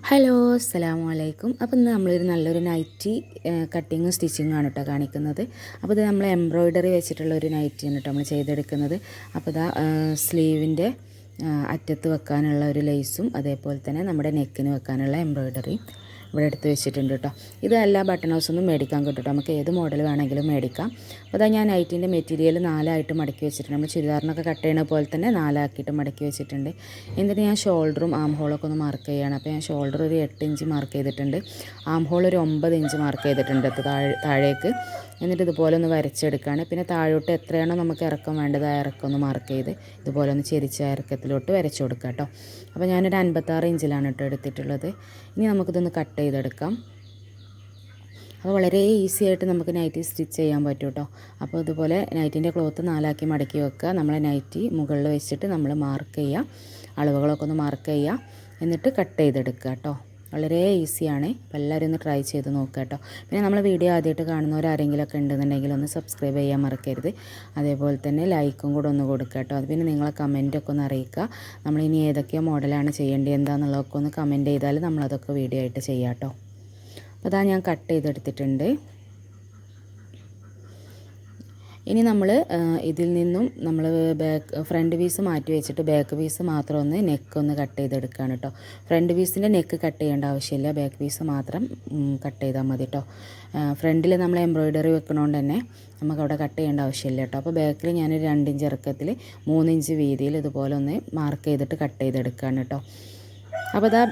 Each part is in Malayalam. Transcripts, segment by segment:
ഹലോ അസ്സലാമു അലൈക്കും. അപ്പോൾ ഇന്ന് നമ്മളൊരു നല്ലൊരു നൈറ്റി കട്ടിങ്ങും സ്റ്റിച്ചിങ്ങും ആണ് കേട്ടോ കാണിക്കുന്നത്. അപ്പോൾ ഇത് നമ്മൾ എംബ്രോയ്ഡറി വെച്ചിട്ടുള്ള ഒരു നൈറ്റിയാണ് കേട്ടോ നമ്മൾ ചെയ്തെടുക്കുന്നത്. അപ്പോൾ ഇതാ സ്ലീവിൻ്റെ അറ്റത്ത് വെക്കാനുള്ള ഒരു ലേസും അതേപോലെ തന്നെ നമ്മുടെ നെക്കിന് വെക്കാനുള്ള എംബ്രോയ്ഡറി ഇവിടെ എടുത്ത് വെച്ചിട്ടുണ്ട് കേട്ടോ. ഇത് എല്ലാ ബട്ടൺ ഹൗസൊന്നും മേടിക്കാൻ കിട്ടും കേട്ടോ. നമുക്ക് ഏത് മോഡൽ വേണമെങ്കിലും മേടിക്കാം. അപ്പോൾ അതാ ഞാൻ നൈറ്റിൻ്റെ മെറ്റീരിയൽ 4ആയിട്ട് മടക്കി വെച്ചിട്ടുണ്ട്. നമ്മൾ ചുരിദാറിനൊക്കെ കട്ട് ചെയ്യണ പോലെ തന്നെ 4ആക്കിയിട്ട് മടക്കി വെച്ചിട്ടുണ്ട്. എന്നിട്ട് ഞാൻ ഷോൾഡറും ആം ഹോളൊക്കെ ഒന്ന് മാർക്ക് ചെയ്യുകയാണ്. അപ്പോൾ ഞാൻ ഷോൾഡർ ഒരു 8 ഇഞ്ച് മാർക്ക് ചെയ്തിട്ടുണ്ട്. ആം ഹോൾ ഒരു 9 ഇഞ്ച് മാർക്ക് ചെയ്തിട്ടുണ്ട് താഴേക്ക്. എന്നിട്ട് ഇതുപോലെ ഒന്ന് വരച്ചെടുക്കുകയാണ്. പിന്നെ താഴോട്ട് എത്രയാണോ നമുക്ക് ഇറക്കം വേണ്ടത് ആ ഇറക്കം ഒന്ന് മാർക്ക് ചെയ്ത് ഇതുപോലെ ഒന്ന് ചെരിച്ച ഇറക്കത്തിലോട്ട് വരച്ചു കൊടുക്കുക കേട്ടോ. അപ്പോൾ ഞാനൊരു 56 ഇഞ്ചിലാണ് കേട്ടോ എടുത്തിട്ടുള്ളത്. ഇനി നമുക്കിതൊന്ന് കട്ട് ചെയ്തെടുക്കാം. അപ്പോൾ വളരെ ഈസി ആയിട്ട് നമുക്ക് നൈറ്റി സ്റ്റിച്ച് ചെയ്യാൻ പറ്റും കേട്ടോ. അപ്പോൾ ഇതുപോലെ നൈറ്റിൻ്റെ ക്ലോത്ത് 4ആക്കി മടക്കി വെക്കുക. നമ്മളെ നൈറ്റി മുകളിൽ വെച്ചിട്ട് നമ്മൾ മാർക്ക് ചെയ്യുക, അളവുകളൊക്കെ ഒന്ന് മാർക്ക് ചെയ്യുക, എന്നിട്ട് കട്ട് ചെയ്തെടുക്കുക കേട്ടോ. വളരെ ഈസിയാണ്. അപ്പോൾ എല്ലാവരും ഒന്ന് ട്രൈ ചെയ്ത് നോക്കുക കേട്ടോ. പിന്നെ നമ്മൾ വീഡിയോ ആദ്യമായിട്ട് കാണുന്നവരാരെങ്കിലുമൊക്കെ ഉണ്ടെന്നുണ്ടെങ്കിൽ ഒന്ന് സബ്സ്ക്രൈബ് ചെയ്യാൻ മറക്കരുത്. അതേപോലെ തന്നെ ലൈക്കും കൂടെ ഒന്ന് കൊടുക്കുക കേട്ടോ. അത് പിന്നെ നിങ്ങളെ കമൻറ്റൊക്കെ ഒന്ന് അറിയിക്കുക. നമ്മളിനി ഏതൊക്കെയോ മോഡലാണ് ചെയ്യേണ്ടത് എന്താണെന്നുള്ളതൊക്കെ ഒന്ന് കമൻറ്റ് ചെയ്താൽ നമ്മളതൊക്കെ വീഡിയോ ആയിട്ട് ചെയ്യാം കേട്ടോ. അപ്പോൾ അതാ ഞാൻ കട്ട് ചെയ്തെടുത്തിട്ടുണ്ട്. ഇനി നമ്മൾ ഇതിൽ നിന്നും നമ്മൾ ഫ്രണ്ട് പീസ് മാറ്റി വെച്ചിട്ട് ബാക്ക് പീസ് മാത്രം ഒന്ന് നെക്ക് ഒന്ന് കട്ട് ചെയ്തെടുക്കുകയാണ് കേട്ടോ. ഫ്രണ്ട് പീസിൻ്റെ നെക്ക് കട്ട് ചെയ്യേണ്ട ആവശ്യമില്ല, ബാക്ക് പീസ് മാത്രം കട്ട് ചെയ്താൽ മതി കേട്ടോ. ഫ്രണ്ടിൽ നമ്മൾ എംബ്രോയ്ഡറി വെക്കണോണ്ട് തന്നെ നമുക്കവിടെ കട്ട് ചെയ്യേണ്ട ആവശ്യമില്ല കേട്ടോ. അപ്പോൾ ബാക്കിൽ ഞാനൊരു 2 ഇഞ്ച് ഇറക്കത്തിൽ 3 ഇഞ്ച് വീതിയിൽ ഇതുപോലെ ഒന്ന് മാർക്ക് ചെയ്തിട്ട് കട്ട് ചെയ്തെടുക്കുകയാണ് കേട്ടോ. അപ്പോൾ ഇതാ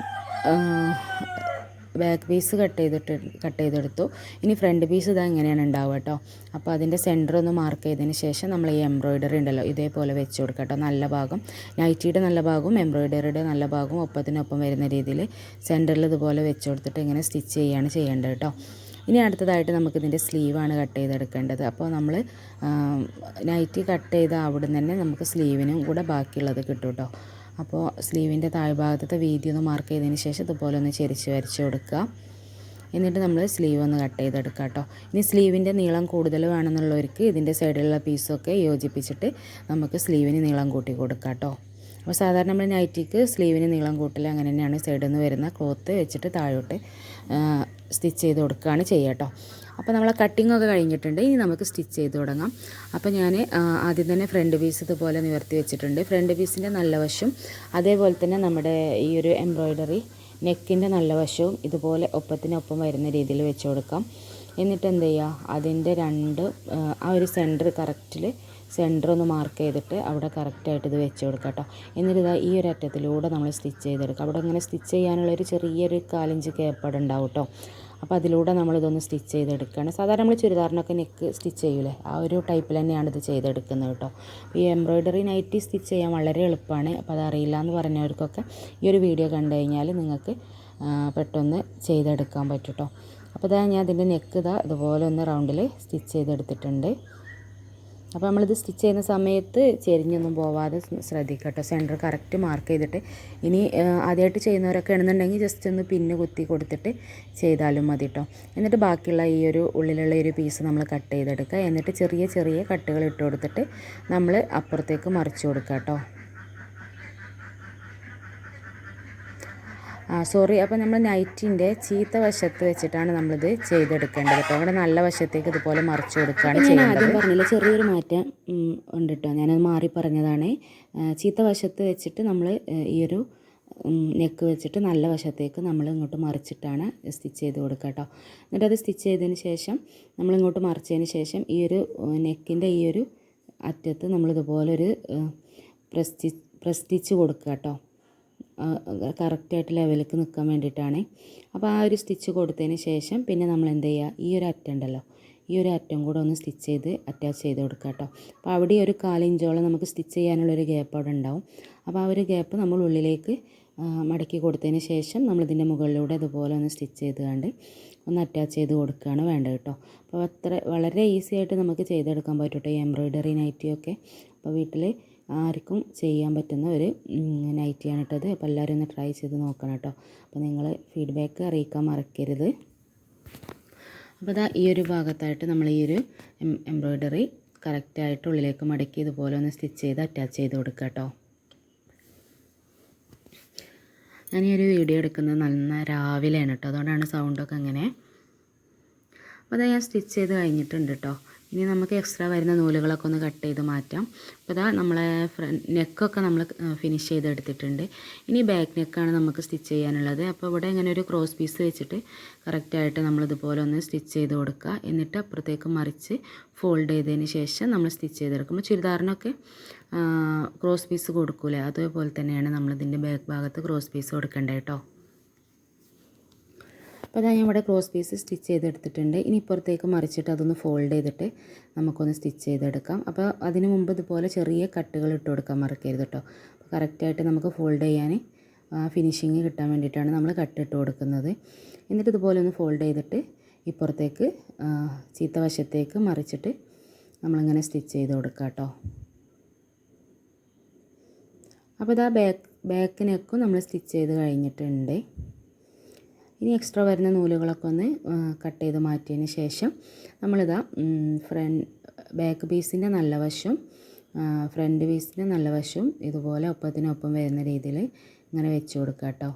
ബാക്ക് പീസ് കട്ട് ചെയ്തെടുത്തു. ഇനി ഫ്രണ്ട് പീസ് ഇതാ ഇങ്ങനെയാണ് ഉണ്ടാവുക കേട്ടോ. അപ്പോൾ അതിൻ്റെ സെൻറ്റർ ഒന്ന് മാർക്ക് ചെയ്തതിന് ശേഷം നമ്മൾ ഈ എംബ്രോയ്ഡറി ഉണ്ടല്ലോ ഇതേപോലെ വെച്ച് കൊടുക്കുക കേട്ടോ. നല്ല ഭാഗം നൈറ്റിയുടെ നല്ല ഭാഗവും എംബ്രോയ്ഡറിയുടെ നല്ല ഭാഗവും ഒപ്പത്തിനൊപ്പം വരുന്ന രീതിയിൽ സെൻറ്ററിൽ ഇതുപോലെ വെച്ച് കൊടുത്തിട്ട് ഇങ്ങനെ സ്റ്റിച്ച് ചെയ്യുകയാണ് ചെയ്യേണ്ടത് കേട്ടോ. ഇനി അടുത്തതായിട്ട് നമുക്കിതിൻ്റെ സ്ലീവാണ് കട്ട് ചെയ്തെടുക്കേണ്ടത്. അപ്പോൾ നമ്മൾ നൈറ്റി കട്ട് ചെയ്ത അവിടെ നിന്ന് തന്നെ നമുക്ക് സ്ലീവിനും കൂടെ ബാക്കിയുള്ളത് കിട്ടും കേട്ടോ. അപ്പോൾ സ്ലീവിൻ്റെ താഴ്ഭാഗത്തെ വീതി ഒന്ന് മാർക്ക് ചെയ്തതിന് ശേഷം ഇതുപോലെ ഒന്ന് ചെരിച്ച് വരച്ച് കൊടുക്കുക. എന്നിട്ട് നമ്മൾ സ്ലീവ് ഒന്ന് കട്ട് ചെയ്തെടുക്കുക കേട്ടോ. ഇനി സ്ലീവിൻ്റെ നീളം കൂടുതൽ വേണമെന്നുള്ളവർക്ക് ഇതിൻ്റെ സൈഡിലുള്ള പീസൊക്കെ യോജിപ്പിച്ചിട്ട് നമുക്ക് സ്ലീവിന് നീളം കൂട്ടി കൊടുക്കാം കേട്ടോ. അപ്പോൾ സാധാരണ നമ്മൾ നൈറ്റിക്ക് സ്ലീവിന് നീളം കൂട്ടിൽ അങ്ങനെ തന്നെയാണ് സൈഡിൽ നിന്ന് വരുന്ന ക്ലോത്ത് വെച്ചിട്ട് താഴോട്ട് സ്റ്റിച്ച് ചെയ്ത് കൊടുക്കുകയാണ് ചെയ്യുക കേട്ടോ. അപ്പോൾ നമ്മൾ കട്ടിംഗ് ഒക്കെ കഴിഞ്ഞിട്ടുണ്ട്. ഇനി നമുക്ക് സ്റ്റിച്ച് ചെയ്ത് തുടങ്ങാം. അപ്പോൾ ഞാൻ ആദ്യം തന്നെ ഫ്രണ്ട് പീസ് ഇതുപോലെ നിവർത്തി വെച്ചിട്ടുണ്ട്. ഫ്രണ്ട് പീസിൻ്റെ നല്ല വശവും അതേപോലെ തന്നെ നമ്മുടെ ഈ ഒരു എംബ്രോയ്ഡറി നെക്കിൻ്റെ നല്ല വശവും ഇതുപോലെ ഒപ്പത്തിനൊപ്പം വരുന്ന രീതിയിൽ വെച്ച് കൊടുക്കാം. എന്നിട്ട് എന്ത് ചെയ്യുക, അതിൻ്റെ ആ ഒരു സെൻറ്റർ ഒന്ന് മാർക്ക് ചെയ്തിട്ട് അവിടെ കറക്റ്റായിട്ട് ഇത് വെച്ച് കൊടുക്കാം കേട്ടോ. എന്നിട്ട് ഇതാ ഈ ഒരു അറ്റത്തിലൂടെ നമ്മൾ സ്റ്റിച്ച് ചെയ്തെടുക്കുക. അവിടെ ഇങ്ങനെ സ്റ്റിച്ച് ചെയ്യാനുള്ളൊരു ചെറിയൊരു 4 ഇഞ്ച് ഗ്യാപ്പ് അവിടെ ഉണ്ടാവും കേട്ടോ. അപ്പോൾ അതിലൂടെ നമ്മളിതൊന്ന് സ്റ്റിച്ച് ചെയ്തെടുക്കുകയാണ്. സാധാരണ നമ്മൾ ചുരിദാറിനൊക്കെ നെക്ക് സ്റ്റിച്ച് ചെയ്യൂലേ, ആ ഒരു ടൈപ്പിൽ തന്നെയാണ് ഇത് ചെയ്തെടുക്കുന്നത് കേട്ടോ. ഈ എംബ്രോയ്ഡറി നൈറ്റി സ്റ്റിച്ച് ചെയ്യാൻ വളരെ എളുപ്പമാണ്. അപ്പോൾ അതറിയില്ല എന്ന് പറഞ്ഞവർക്കൊക്കെ ഈ ഒരു വീഡിയോ കണ്ടു കഴിഞ്ഞാൽ നിങ്ങൾക്ക് പെട്ടെന്ന് ചെയ്തെടുക്കാൻ പറ്റും കേട്ടോ. അപ്പോൾ ഇതാ ഞാൻ അതിൻ്റെ നെക്ക് ഇതുപോലെ ഒന്ന് റൗണ്ടിൽ സ്റ്റിച്ച് ചെയ്തെടുത്തിട്ടുണ്ട്. അപ്പോൾ നമ്മളിത് സ്റ്റിച്ച് ചെയ്യുന്ന സമയത്ത് ചെരിഞ്ഞൊന്നും പോവാതെ ശ്രദ്ധിക്കുക കേട്ടോ. സെൻറ്റർ കറക്റ്റ് മാർക്ക് ചെയ്തിട്ട്, ഇനി ആദ്യമായിട്ട് ചെയ്യുന്നവരൊക്കെ ആണെന്നുണ്ടെങ്കിൽ ജസ്റ്റ് ഒന്ന് പിന്ന് കുത്തി കൊടുത്തിട്ട് ചെയ്താലും മതി കേട്ടോ. എന്നിട്ട് ബാക്കിയുള്ള ഈ ഒരു ഉള്ളിലുള്ള ഒരു പീസ് നമ്മൾ കട്ട് ചെയ്തെടുക്കുക. എന്നിട്ട് ചെറിയ ചെറിയ കട്ടുകൾ ഇട്ട് കൊടുത്തിട്ട് നമ്മൾ അപ്പുറത്തേക്ക് മറിച്ച് കൊടുക്കുക കേട്ടോ. അപ്പോൾ നമ്മൾ നൈറ്റിൻ്റെ ചീത്ത വശത്ത് വെച്ചിട്ടാണ് നമ്മളിത് ചെയ്തെടുക്കേണ്ടത് കേട്ടോ. അവിടെ നല്ല വശത്തേക്ക് ഇതുപോലെ മറിച്ച് കൊടുക്കുകയാണ് ചെയ്യുന്നത്. ഞാൻ ആദ്യം പറഞ്ഞില്ല ചെറിയൊരു മാറ്റം ഉണ്ട് കേട്ടോ, ഞാനത് മാറി പറഞ്ഞതാണ്. ചീത്ത വശത്ത് വെച്ചിട്ട് നമ്മൾ ഈ ഒരു നെക്ക് വെച്ചിട്ട് നല്ല വശത്തേക്ക് നമ്മൾ ഇങ്ങോട്ട് മറിച്ചിട്ടാണ് സ്റ്റിച്ച് ചെയ്ത് കൊടുക്കുക കേട്ടോ. എന്നിട്ട് അത് സ്റ്റിച്ച് ചെയ്തതിന് ശേഷം നമ്മളിങ്ങോട്ട് മറിച്ചതിന് ശേഷം ഈ ഒരു നെക്കിൻ്റെ ഈ ഒരു അറ്റത്ത് നമ്മളിതുപോലെ ഒരു പ്രസ് സ്റ്റിച്ച് കൊടുക്കുക കേട്ടോ. കറക്റ്റായിട്ട് ലെവലിലേക്ക് നിൽക്കാൻ വേണ്ടിയിട്ടാണ്. അപ്പോൾ ആ ഒരു സ്റ്റിച്ച് കൊടുത്തതിന് ശേഷം പിന്നെ നമ്മൾ എന്ത് ചെയ്യുക, ഈ ഒരു അറ്റം ഉണ്ടല്ലോ, ഈ ഒരു അറ്റം കൂടെ ഒന്ന് സ്റ്റിച്ച് ചെയ്ത് അറ്റാച്ച് ചെയ്ത് കൊടുക്കുക കേട്ടോ. അപ്പോൾ അവിടെ ഒരു 4 ഇഞ്ചോളം നമുക്ക് സ്റ്റിച്ച് ചെയ്യാനുള്ളൊരു ഗ്യാപ്പ് അവിടെ ഉണ്ടാവും. അപ്പോൾ ആ ഒരു ഗ്യാപ്പ് നമ്മൾ ഉള്ളിലേക്ക് മടക്കി കൊടുത്തതിന് ശേഷം നമ്മളിതിൻ്റെ മുകളിലൂടെ അതുപോലെ ഒന്ന് സ്റ്റിച്ച് ചെയ്തുകൊണ്ട് ഒന്ന് അറ്റാച്ച് ചെയ്ത് കൊടുക്കുകയാണ് വേണ്ടത് കേട്ടോ. അപ്പോൾ വളരെ ഈസി ആയിട്ട് നമുക്ക് ചെയ്തെടുക്കാൻ പറ്റും കേട്ടോ ഈ എംബ്രോയ്ഡറി നൈറ്റിയൊക്കെ. അപ്പോൾ വീട്ടിൽ ആർക്കും ചെയ്യാൻ പറ്റുന്ന ഒരു നൈറ്റിയാണ് ഇട്ടത്. അപ്പോൾ എല്ലാവരും ഒന്ന് ട്രൈ ചെയ്ത് നോക്കണം കേട്ടോ. അപ്പോൾ നിങ്ങൾ ഫീഡ്ബാക്ക് അറിയിക്കാൻ മറക്കരുത്. അപ്പോൾ ഇതാ ഈ ഒരു ഭാഗത്തായിട്ട് നമ്മൾ ഈ ഒരു എംബ്രോയ്ഡറി കറക്റ്റായിട്ട് ഉള്ളിലേക്ക് മടക്കി ഇതുപോലെ ഒന്ന് സ്റ്റിച്ച് ചെയ്ത് അറ്റാച്ച് ചെയ്ത് കൊടുക്കുക കേട്ടോ. ഞാൻ ഈ ഒരു വീഡിയോ എടുക്കുന്നത് രാവിലെയാണ് കേട്ടോ, അതുകൊണ്ടാണ് സൗണ്ടൊക്കെ അങ്ങനെ. അപ്പോൾ അതാ ഞാൻ സ്റ്റിച്ച് ചെയ്ത് കഴിഞ്ഞിട്ടുണ്ട് കേട്ടോ. ഇനി നമുക്ക് എക്സ്ട്രാ വരുന്ന നൂലുകളൊക്കെ ഒന്ന് കട്ട് ചെയ്ത് മാറ്റാം. അപ്പോൾ അതാ നമ്മളെ നെക്കൊക്കെ നമ്മൾ ഫിനിഷ് ചെയ്തെടുത്തിട്ടുണ്ട്. ഇനി ബാക്ക് നെക്കാണ് നമുക്ക് സ്റ്റിച്ച് ചെയ്യാനുള്ളത്. അപ്പോൾ ഇവിടെ ഇങ്ങനെ ഒരു ക്രോസ് പീസ് വെച്ചിട്ട് കറക്റ്റായിട്ട് നമ്മളിതുപോലെ ഒന്ന് സ്റ്റിച്ച് ചെയ്ത് കൊടുക്കുക. എന്നിട്ട് അപ്പുറത്തേക്ക് മറിച്ച് ഫോൾഡ് ചെയ്തതിന് ശേഷം നമ്മൾ സ്റ്റിച്ച് ചെയ്തെടുക്കുമ്പോൾ ചുരിദാറിനൊക്കെ ക്രോസ് പീസ് കൊടുക്കൂലേ, അതേപോലെ തന്നെയാണ് നമ്മളിതിൻ്റെ ബാക്ക് ഭാഗത്ത് ക്രോസ് പീസ് കൊടുക്കേണ്ടത് കേട്ടോ. അപ്പോൾ അതാ ഞാൻ ഇവിടെ ക്രോസ് പീസ് സ്റ്റിച്ച് ചെയ്തെടുത്തിട്ടുണ്ട്. ഇനി ഇപ്പുറത്തേക്ക് മറിച്ചിട്ട് അതൊന്ന് ഫോൾഡ് ചെയ്തിട്ട് നമുക്കൊന്ന് സ്റ്റിച്ച് ചെയ്തെടുക്കാം. അപ്പോൾ അതിന് മുമ്പ് ഇതുപോലെ ചെറിയ കട്ടുകൾ ഇട്ട് കൊടുക്കാൻ മറക്കരുത് കേട്ടോ. അപ്പോൾ കറക്റ്റായിട്ട് നമുക്ക് ഫോൾഡ് ചെയ്യാൻ ഫിനിഷിങ് കിട്ടാൻ വേണ്ടിയിട്ടാണ് നമ്മൾ കട്ടിട്ട് കൊടുക്കുന്നത്. എന്നിട്ട് ഇതുപോലെ ഒന്ന് ഫോൾഡ് ചെയ്തിട്ട് ഇപ്പുറത്തേക്ക് ചീത്ത വശത്തേക്ക് മറിച്ചിട്ട് നമ്മളിങ്ങനെ സ്റ്റിച്ച് ചെയ്ത് കൊടുക്കുക കേട്ടോ. അപ്പോൾ ഇതാ ബാക്ക് നെക്കും നമ്മൾ സ്റ്റിച്ച് ചെയ്ത് കഴിഞ്ഞിട്ടുണ്ട്. ഇനി എക്സ്ട്രാ വരുന്ന നൂലുകളൊക്കെ ഒന്ന് കട്ട് ചെയ്ത് മാറ്റിയതിന് ശേഷം നമ്മളിതാ ബാക്ക് പീസിൻ്റെ നല്ല വശം ഫ്രണ്ട് പീസിൻ്റെ നല്ല വശം ഇതുപോലെ ഒപ്പത്തിനൊപ്പം വരുന്ന രീതിയിൽ ഇങ്ങനെ വെച്ച് കൊടുക്കുക കേട്ടോ.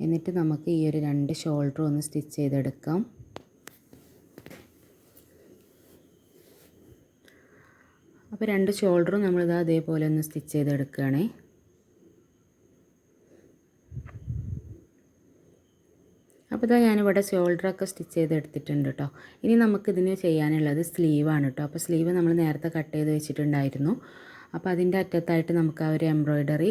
എന്നിട്ട് നമുക്ക് ഈ ഒരു 2 ഷോൾഡറും ഒന്ന് സ്റ്റിച്ച് ചെയ്തെടുക്കാം. അപ്പോൾ 2 ഷോൾഡറും നമ്മളിതാ അതേപോലെ ഒന്ന് സ്റ്റിച്ച് ചെയ്തെടുക്കുകയാണേ. അപ്പോൾ ഇതാ ഞാനിവിടെ ഷോൾഡറൊക്കെ സ്റ്റിച്ച് ചെയ്തെടുത്തിട്ടുണ്ട് കേട്ടോ. ഇനി നമുക്കിതിന് ചെയ്യാനുള്ളത് സ്ലീവാണ് കേട്ടോ. അപ്പോൾ സ്ലീവ് നമ്മൾ നേരത്തെ കട്ട് ചെയ്ത് വെച്ചിട്ടുണ്ടായിരുന്നു. അപ്പോൾ അതിൻ്റെ അറ്റത്തായിട്ട് നമുക്ക് ആ ഒരു എംബ്രോയ്ഡറി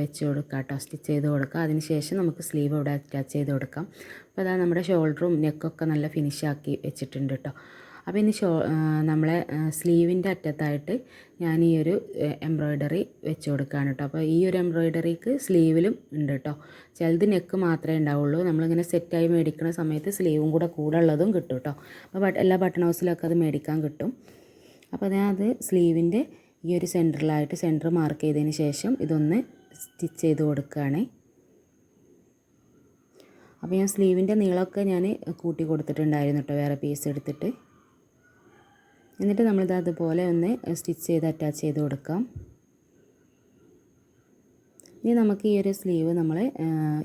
വെച്ച് കൊടുക്കാം കേട്ടോ, സ്റ്റിച്ച് ചെയ്ത് കൊടുക്കാം. അതിന് ശേഷം നമുക്ക് സ്ലീവ് ഇവിടെ അറ്റാച്ച് ചെയ്ത് കൊടുക്കാം. അപ്പോൾ അതാ നമ്മുടെ ഷോൾഡറും നെക്കൊക്കെ നല്ല ഫിനിഷാക്കി വെച്ചിട്ടുണ്ട് കേട്ടോ. അപ്പോൾ ഇനി നമ്മളെ സ്ലീവിൻ്റെ അറ്റത്തായിട്ട് ഞാൻ ഈ ഒരു എംബ്രോയ്ഡറി വെച്ച് കൊടുക്കുകയാണ് കേട്ടോ. അപ്പോൾ ഈ ഒരു എംബ്രോയ്ഡറിക്ക് സ്ലീവിലും ഉണ്ട് കേട്ടോ. ചിലത് നെക്ക് മാത്രമേ ഉണ്ടാവുള്ളൂ. നമ്മളിങ്ങനെ സെറ്റായി മേടിക്കുന്ന സമയത്ത് സ്ലീവും കൂടെ ഉള്ളതും കിട്ടും കേട്ടോ. അപ്പോൾ എല്ലാ ബട്ടൺ ഹൗസിലൊക്കെ അത് മേടിക്കാൻ കിട്ടും. അപ്പോൾ ഞാൻ അത് സ്ലീവിൻ്റെ ഈ ഒരു സെൻറ്ററിലായിട്ട് സെൻറ്റർ മാർക്ക് ചെയ്തതിന് ശേഷം ഇതൊന്ന് സ്റ്റിച്ച് ചെയ്ത് കൊടുക്കുകയാണ്. അപ്പോൾ ഞാൻ സ്ലീവിൻ്റെ നീളമൊക്കെ ഞാൻ കൂട്ടി കൊടുത്തിട്ടുണ്ടായിരുന്നു കേട്ടോ, വേറെ പീസ് എടുത്തിട്ട്. എന്നിട്ട് നമ്മളിത് അതുപോലെ ഒന്ന് സ്റ്റിച്ച് ചെയ്ത് അറ്റാച്ച് ചെയ്ത് കൊടുക്കാം. ഇനി നമുക്ക് ഈ ഒരു സ്ലീവ് നമ്മൾ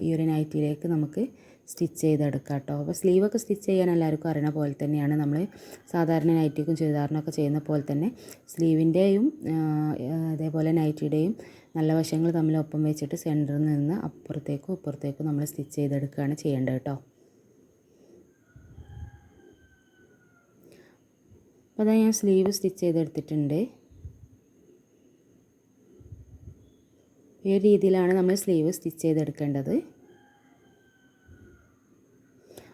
ഈ ഒരു നൈറ്റിയിലേക്ക് നമുക്ക് സ്റ്റിച്ച് ചെയ്തെടുക്കാം കേട്ടോ. അപ്പോൾ സ്ലീവൊക്കെ സ്റ്റിച്ച് ചെയ്യാൻ എല്ലാവർക്കും അറിയണ പോലെ തന്നെയാണ് നമ്മൾ സാധാരണ നൈറ്റിക്കും ചുരിദാറിനൊക്കെ ചെയ്യുന്ന പോലെ തന്നെ സ്ലീവിൻ്റെയും അതേപോലെ നൈറ്റിയുടെയും നല്ല വശങ്ങൾ തമ്മിൽ ഒപ്പം വെച്ചിട്ട് സെൻറ്ററിൽ നിന്ന് അപ്പുറത്തേക്കും ഇപ്പുറത്തേക്കും നമ്മൾ സ്റ്റിച്ച് ചെയ്തെടുക്കുകയാണ് ചെയ്യേണ്ടത് കേട്ടോ. അപ്പോൾ അതാ ഞാൻ സ്ലീവ് സ്റ്റിച്ച് ചെയ്തെടുത്തിട്ടുണ്ട്. ഈ ഒരു രീതിയിലാണ് നമ്മൾ സ്ലീവ് സ്റ്റിച്ച് ചെയ്തെടുക്കേണ്ടത്.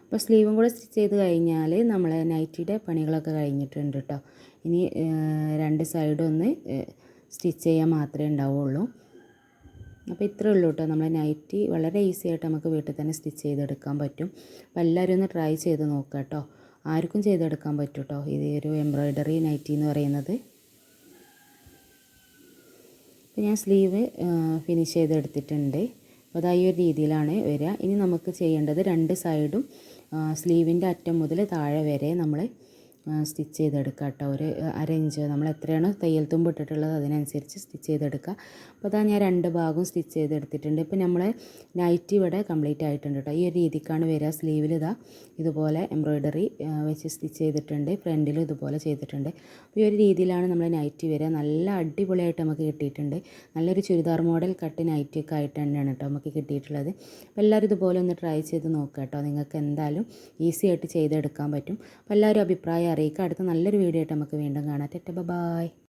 അപ്പോൾ സ്ലീവും കൂടെ സ്റ്റിച്ച് ചെയ്ത് കഴിഞ്ഞാൽ നമ്മളെ നൈറ്റിയുടെ പണികളൊക്കെ കഴിഞ്ഞിട്ടുണ്ട് കേട്ടോ. ഇനി 2 സൈഡും ഒന്ന് സ്റ്റിച്ച് ചെയ്യാൻ മാത്രമേ ഉണ്ടാവുള്ളൂ. അപ്പോൾ ഇത്രയേ ഉള്ളൂ കേട്ടോ. നമ്മളെ നൈറ്റി വളരെ ഈസി ആയിട്ട് നമുക്ക് വീട്ടിൽ തന്നെ സ്റ്റിച്ച് ചെയ്തെടുക്കാൻ പറ്റും. അപ്പോൾ എല്ലാവരും ഒന്ന് ട്രൈ ചെയ്ത് നോക്കുക കേട്ടോ. ആർക്കും ചെയ്തെടുക്കാൻ പറ്റും കേട്ടോ ഇത് ഒരു എംബ്രോയ്ഡറി നൈറ്റി എന്ന് പറയുന്നത്. അപ്പോൾ ഞാൻ സ്ലീവ് ഫിനിഷ് ചെയ്തെടുത്തിട്ടുണ്ട്. അപ്പോൾ അതാ ഈ ഒരു രീതിയിലാണ് വരിക. ഇനി നമുക്ക് ചെയ്യേണ്ടത് 2 സൈഡും സ്ലീവിൻ്റെ അറ്റം മുതൽ താഴെ വരെ നമ്മൾ സ്റ്റിച്ച് ചെയ്തെടുക്കുക കേട്ടോ. ഒരു 1/2 ഇഞ്ച് നമ്മൾ എത്രയാണോ തയ്യൽ തുമ്പ് ഇട്ടിട്ടുള്ളത് അതിനനുസരിച്ച് സ്റ്റിച്ച് ചെയ്തെടുക്കുക. അപ്പോൾ അതാ ഞാൻ 2 ഭാഗവും സ്റ്റിച്ച് ചെയ്തെടുത്തിട്ടുണ്ട്. ഇപ്പോൾ നമ്മൾ നൈറ്റി ഇവിടെ കംപ്ലീറ്റ് ആയിട്ടുണ്ട് കേട്ടോ. ഈ ഒരു രീതിക്കാണ് വരിക. സ്ലീവിൽ ഇതാ ഇതുപോലെ എംബ്രോയ്ഡറി വെച്ച് സ്റ്റിച്ച് ചെയ്തിട്ടുണ്ട്, ഫ്രണ്ടിലും ഇതുപോലെ ചെയ്തിട്ടുണ്ട്. അപ്പോൾ ഈ ഒരു രീതിയിലാണ് നമ്മൾ നൈറ്റി വരിക. നല്ല അടിപൊളിയായിട്ട് നമുക്ക് കിട്ടിയിട്ടുണ്ട്. നല്ലൊരു ചുരിദാർ മോഡൽ കട്ട് നൈറ്റി ഒക്കെ ആയിട്ട് തന്നെയാണ് കേട്ടോ നമുക്ക് കിട്ടിയിട്ടുള്ളത്. അപ്പോൾ എല്ലാവരും ഇതുപോലെ ഒന്ന് ട്രൈ ചെയ്ത് നോക്കുക കേട്ടോ. നിങ്ങൾക്ക് എന്തായാലും ഈസി ആയിട്ട് ചെയ്തെടുക്കാൻ പറ്റും. അപ്പോൾ എല്ലാവരും അഭിപ്രായം അറിയിക്കുക. അടുത്ത നല്ലൊരു വീഡിയോ ആയിട്ട് നമുക്ക് വീണ്ടും കാണാം. ബൈ.